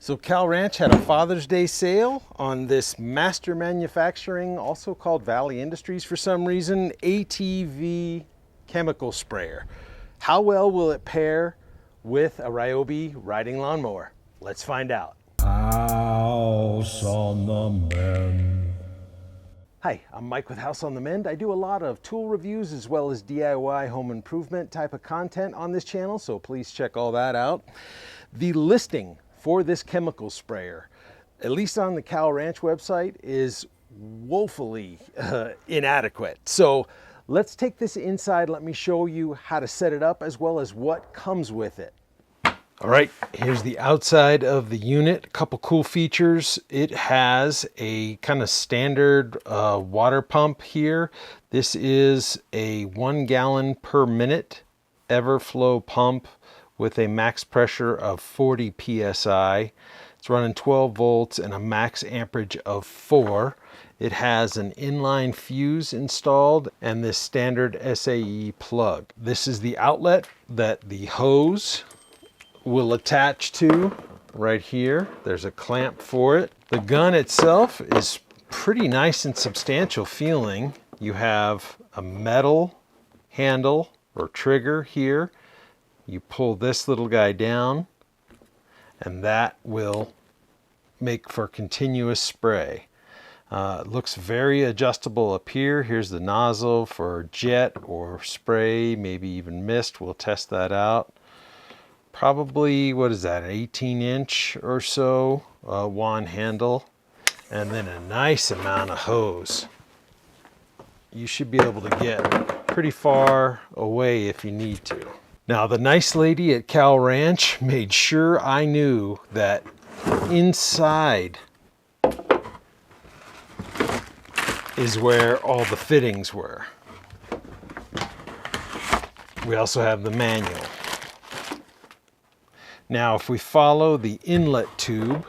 So Cal Ranch had a Father's Day sale on this Master Manufacturing, also called Valley Industries for some reason, ATV chemical sprayer. How well will it pair with a Ryobi riding lawnmower? Let's find out. House on the Mend. Hi, I'm Mike with House on the Mend. I do a lot of tool reviews as well as DIY home improvement type of content on this channel, so please check all that out. The listing for this chemical sprayer, at least on the Cal Ranch website, is woefully inadequate. So let's take this inside. Let me show you how to set it up as well as what comes with it. All right, here's the outside of the unit. A couple cool features. It has a kind of standard water pump here. This is a 1 gallon per minute Everflow pump with a max pressure of 40 psi. It's running 12 volts and a max amperage of 4. It has an inline fuse installed and this standard SAE plug. This is the outlet that the hose will attach to right here. There's a clamp for it. The gun itself is pretty nice and substantial feeling. You have a metal handle or trigger here. You pull this little guy down and that will make for continuous spray. It looks very adjustable up here. Here's the nozzle for jet or spray, maybe even mist. We'll test that out. Probably, what is that, an 18-inch or so wand handle, and then a nice amount of hose. You should be able to get pretty far away if you need to. Now, the nice lady at Cal Ranch made sure I knew that inside is where all the fittings were. We also have the manual. Now, if we follow the inlet tube,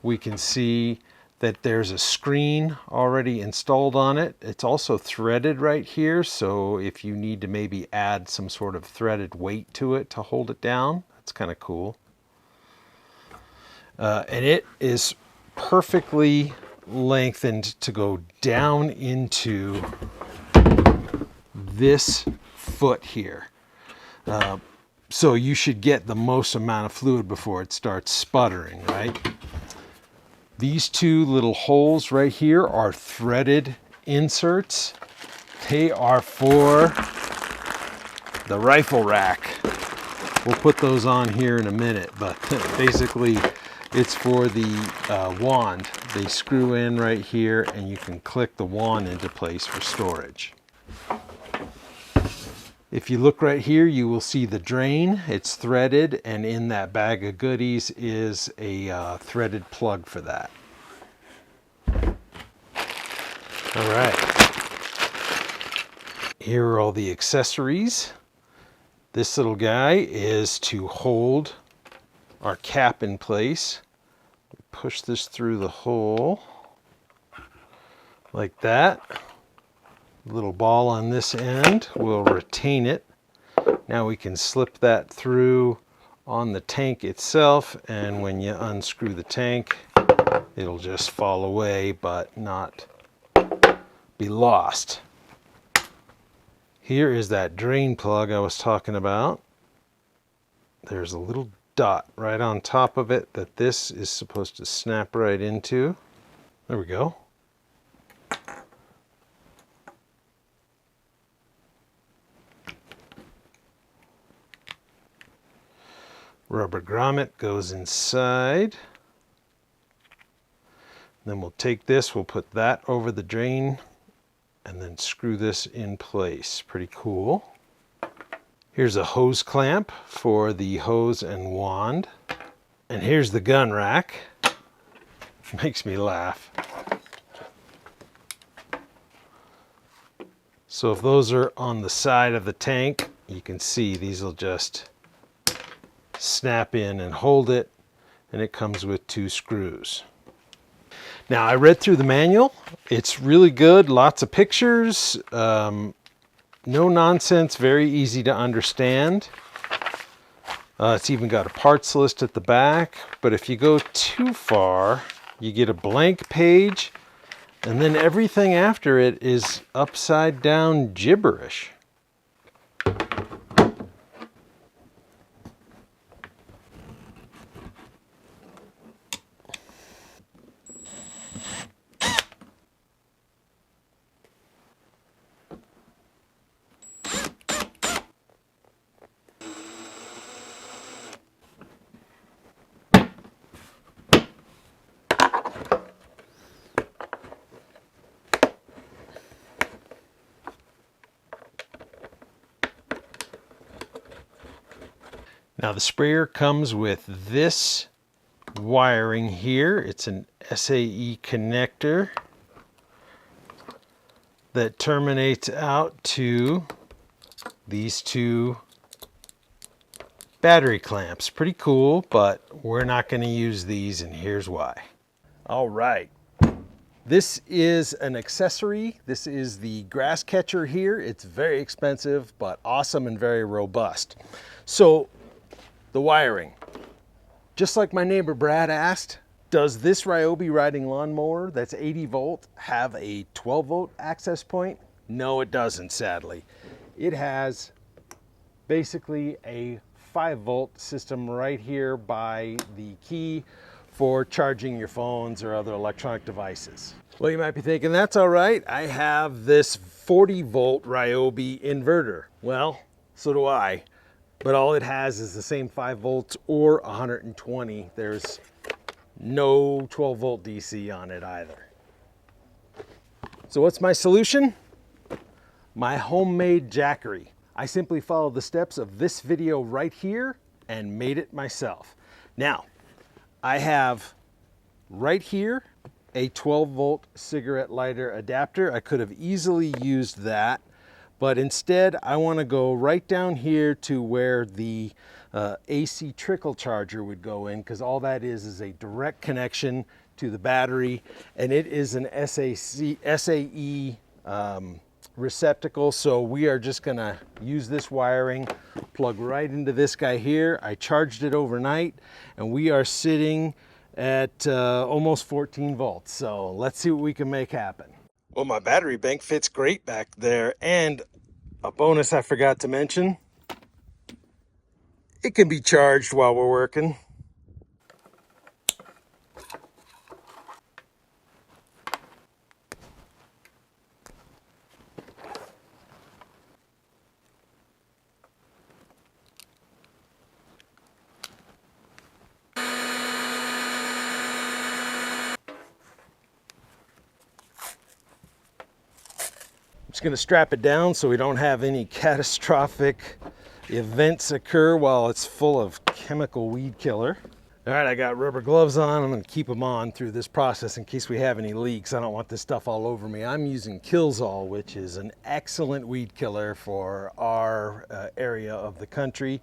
we can see that there's a screen already installed on it. It's also threaded right here, so if you need to maybe add some sort of threaded weight to it to hold it down, that's kind of cool. And it is perfectly lengthened to go down into this foot here. So you should get the most amount of fluid before it starts sputtering, right? These two little holes right here are threaded inserts. They are for the rifle rack. We'll put those on here in a minute, but basically it's for the wand. They screw in right here and you can click the wand into place for storage. If you look right here, you will see the drain. It's threaded, and in that bag of goodies is a threaded plug for that. All right. Here are all the accessories. This little guy is to hold our cap in place. Push this through the hole like that. Little ball on this end will retain it. Now we can slip that through on the tank itself, and when you unscrew the tank, it'll just fall away but not be lost. Here is that drain plug I was talking about. There's a little dot right on top of it that this is supposed to snap right into. There we go. Rubber grommet goes inside. Then we'll take this, we'll put that over the drain and then screw this in place. Pretty cool. Here's a hose clamp for the hose and wand. And here's the gun rack. Makes me laugh. So if those are on the side of the tank, you can see these will just snap in and hold it, and it comes with 2 screws. Now, I read through the manual. It's really good, lots of pictures, no nonsense, very easy to understand. It's even got a parts list at the back, but if you go too far, you get a blank page, and then everything after it is upside down gibberish. Now the sprayer comes with this wiring here. It's an SAE connector that terminates out to these two battery clamps. Pretty cool, but we're not going to use these, and here's why. All right. This is an accessory. This is the grass catcher here. It's very expensive, but awesome and very robust. So the wiring, just like my neighbor Brad asked, does this Ryobi riding lawnmower that's 80 volt have a 12 volt access point? No, it doesn't, sadly. It has basically a 5 volt system right here by the key for charging your phones or other electronic devices. Well, you might be thinking, that's all right. I have this 40 volt Ryobi inverter. Well, so do I. But all it has is the same 5 volts or 120. There's no 12 volt DC on it either. So what's my solution? My homemade jackery. I simply followed the steps of this video right here and made it myself. Now, I have right here a 12 volt cigarette lighter adapter. I could have easily used that, but instead I want to go right down here to where the AC trickle charger would go in, because all that is a direct connection to the battery, and it is an SAE receptacle. So we are just going to use this wiring, plug right into this guy here. I charged it overnight, and we are sitting at almost 14 volts. So let's see what we can make happen. Well, my battery bank fits great back there, and a bonus I forgot to mention, it can be charged while we're working. Just going to strap it down so we don't have any catastrophic events occur while it's full of chemical weed killer. All right, I got rubber gloves on. I'm going to keep them on through this process in case we have any leaks. I don't want this stuff all over me. I'm using Killzall, which is an excellent weed killer for our area of the country.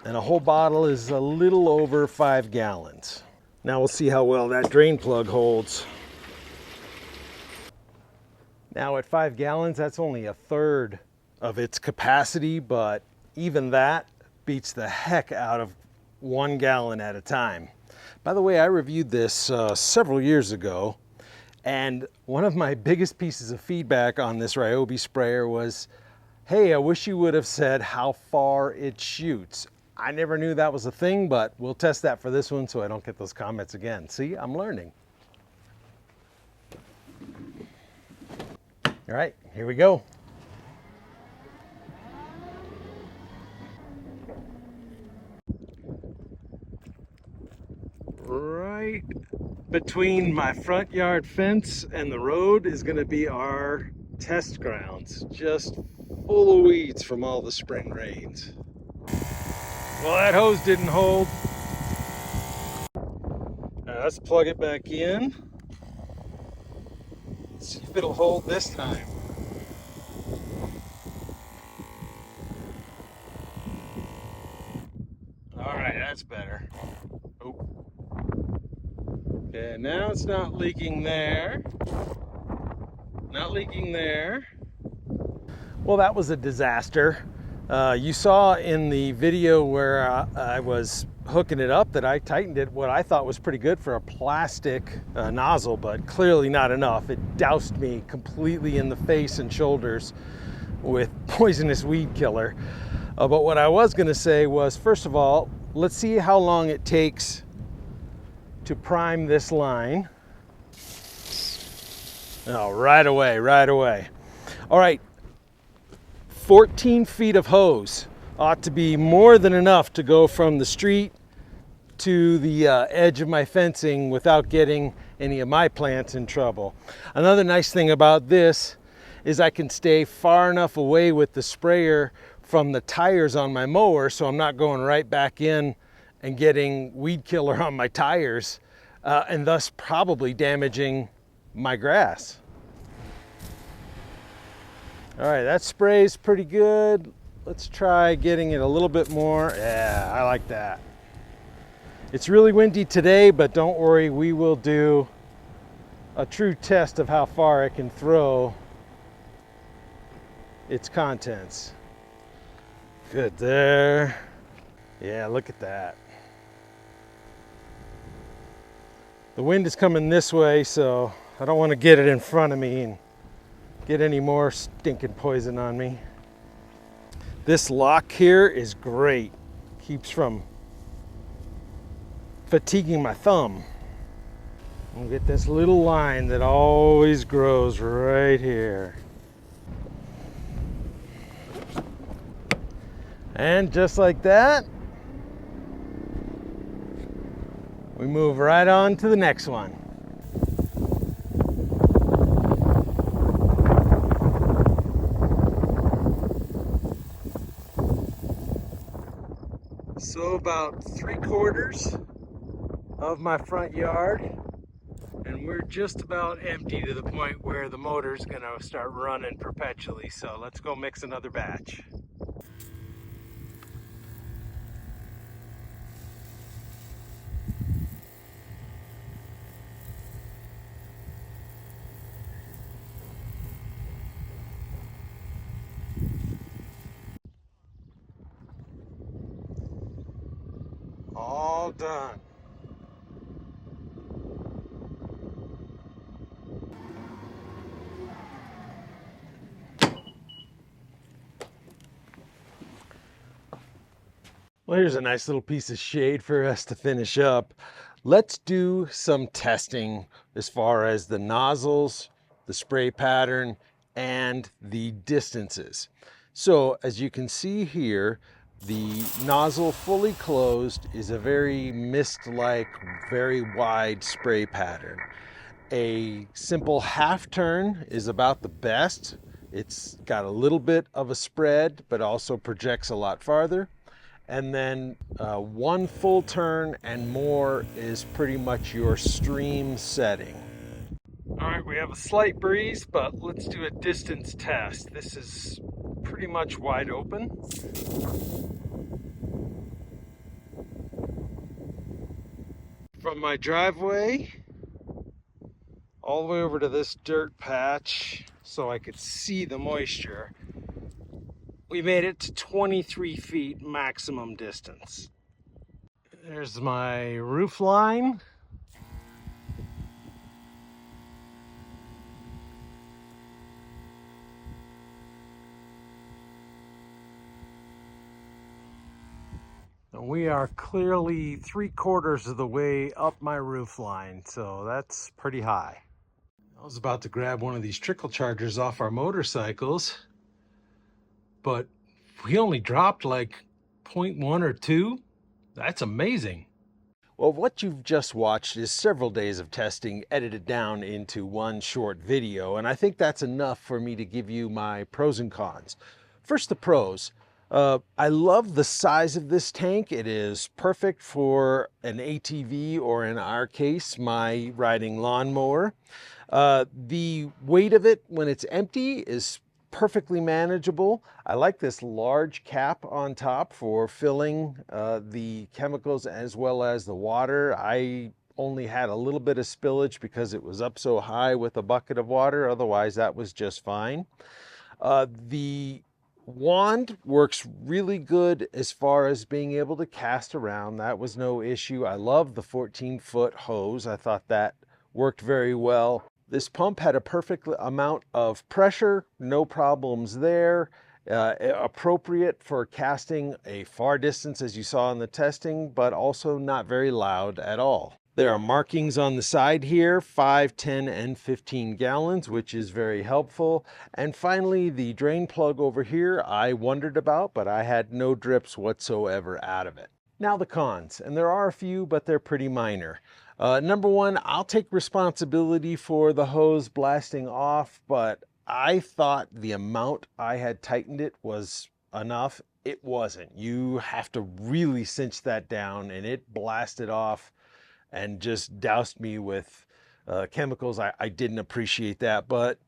And a whole bottle is a little over 5 gallons. Now we'll see how well that drain plug holds. Now at 5 gallons, that's only a third of its capacity, but even that beats the heck out of 1 gallon at a time. By the way, I reviewed this several years ago, and one of my biggest pieces of feedback on this Ryobi sprayer was, hey, I wish you would have said how far it shoots. I never knew that was a thing, but we'll test that for this one so I don't get those comments again. See, I'm learning. All right, here we go. Right between my front yard fence and the road is going to be our test grounds, just full of weeds from all the spring rains. Well, that hose didn't hold. Let's plug it back in. See if it'll hold this time. All right, that's better. Oh. Okay, now it's not leaking there. Not leaking there. Well, that was a disaster. You saw in the video where I was hooking it up that I tightened it what I thought was pretty good for a plastic nozzle, but clearly not enough. It doused me completely in the face and shoulders with poisonous weed killer. But what I was going to say was, first of all, let's see how long it takes to prime this line. Oh, right away, right away. All right, 14 feet of hose ought to be more than enough to go from the street to the edge of my fencing without getting any of my plants in trouble. Another nice thing about this is I can stay far enough away with the sprayer from the tires on my mower so I'm not going right back in and getting weed killer on my tires and thus probably damaging my grass. All right, that spray's pretty good. Let's try getting it a little bit more. Yeah, I like that. It's really windy today, but don't worry, we will do a true test of how far it can throw its contents. Good there. Yeah, look at that. The wind is coming this way, so I don't want to get it in front of me and get any more stinking poison on me. This lock here is great. Keeps from fatiguing my thumb. I'll get this little line that always grows right here. And just like that, we move right on to the next one. So about 3/4 of my front yard, and we're just about empty to the point where the motor's gonna start running perpetually. So let's go mix another batch. All done. Well, here's a nice little piece of shade for us to finish up. Let's do some testing as far as the nozzles, the spray pattern, and the distances. So as you can see here, the nozzle fully closed is a very mist-like, very wide spray pattern. A simple half turn is about the best. It's got a little bit of a spread, but also projects a lot farther. And then one full turn and more is pretty much your stream setting. All right, we have a slight breeze, but let's do a distance test. This is pretty much wide open. From my driveway all the way over to this dirt patch so I could see the moisture, we made it to 23 feet maximum distance. There's my roof line. And we are clearly 3/4 of the way up my roof line, so that's pretty high. I was about to grab one of these trickle chargers off our motorcycles, but we only dropped like 0.1 or 2. That's amazing. Well, what you've just watched is several days of testing edited down into one short video, and I think that's enough for me to give you my pros and cons. First, the pros. I love the size of this tank. It is perfect for an ATV, or in our case, my riding lawnmower. The weight of it when it's empty is perfectly manageable. I like this large cap on top for filling the chemicals as well as the water. I only had a little bit of spillage because it was up so high with a bucket of water. Otherwise, that was just fine. The Wand works really good as far as being able to cast around. That was no issue. I love the 14-foot hose. I thought that worked very well. This pump had a perfect amount of pressure, no problems there. Appropriate for casting a far distance as you saw in the testing, but also not very loud at all. There are markings on the side here, 5, 10, and 15 gallons, which is very helpful. And finally, the drain plug over here, I wondered about, but I had no drips whatsoever out of it. Now the cons, and there are a few, but they're pretty minor. Number one, I'll take responsibility for the hose blasting off, but I thought the amount I had tightened it was enough. It wasn't. You have to really cinch that down, and it blasted off and just doused me with chemicals. I didn't appreciate that, but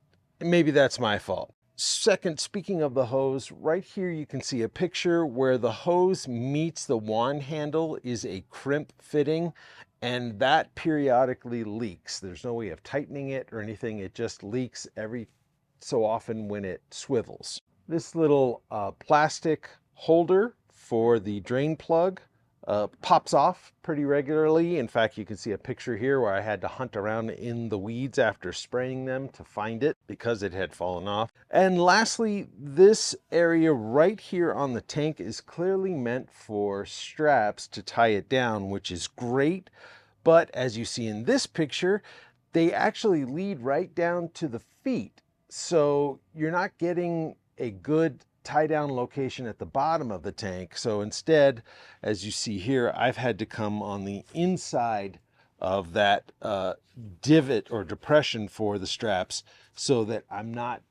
maybe that's my fault. Second, speaking of the hose, right here you can see a picture where the hose meets the wand handle is a crimp fitting, and that periodically leaks. There's no way of tightening it or anything. It just leaks every so often when it swivels. This little plastic holder for the drain plug pops off pretty regularly. In fact, you can see a picture here where I had to hunt around in the weeds after spraying them to find it because it had fallen off. And lastly, this area right here on the tank is clearly meant for straps to tie it down, which is great. But as you see in this picture, they actually lead right down to the feet. So you're not getting a good tie down location at the bottom of the tank. So instead, as you see here, I've had to come on the inside of that divot or depression for the straps so that I'm not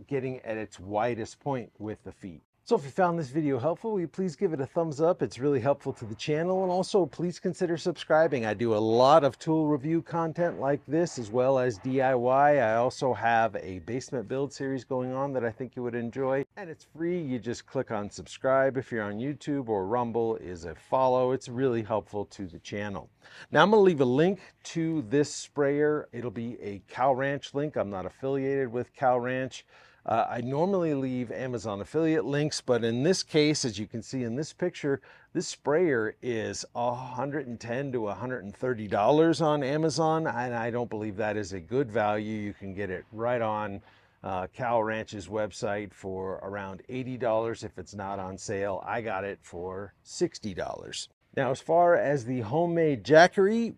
getting at its widest point with the feet. So if you found this video helpful, will you please give it a thumbs up? It's really helpful to the channel. And also please consider subscribing. I do a lot of tool review content like this, as well as DIY. I also have a basement build series going on that I think you would enjoy. And it's free. You just click on subscribe. If you're on YouTube or Rumble, is a follow. It's really helpful to the channel. Now I'm going to leave a link to this sprayer. It'll be a Cow Ranch link. I'm not affiliated with Cow Ranch. I normally leave Amazon affiliate links, but in this case, as you can see in this picture, this sprayer is $110 to $130 on Amazon, and I don't believe that is a good value. You can get it right on Cow Ranch's website for around $80 if it's not on sale. I got it for $60. Now, as far as the homemade jackery,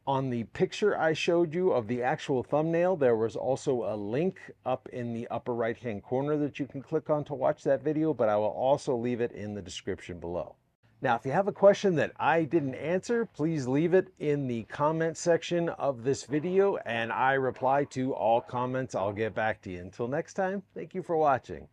on the picture I showed you of the actual thumbnail, there was also a link up in the upper right-hand corner that you can click on to watch that video, but I will also leave it in the description below. Now, if you have a question that I didn't answer, please leave it in the comment section of this video, and I reply to all comments. I'll get back to you. Until next time, thank you for watching.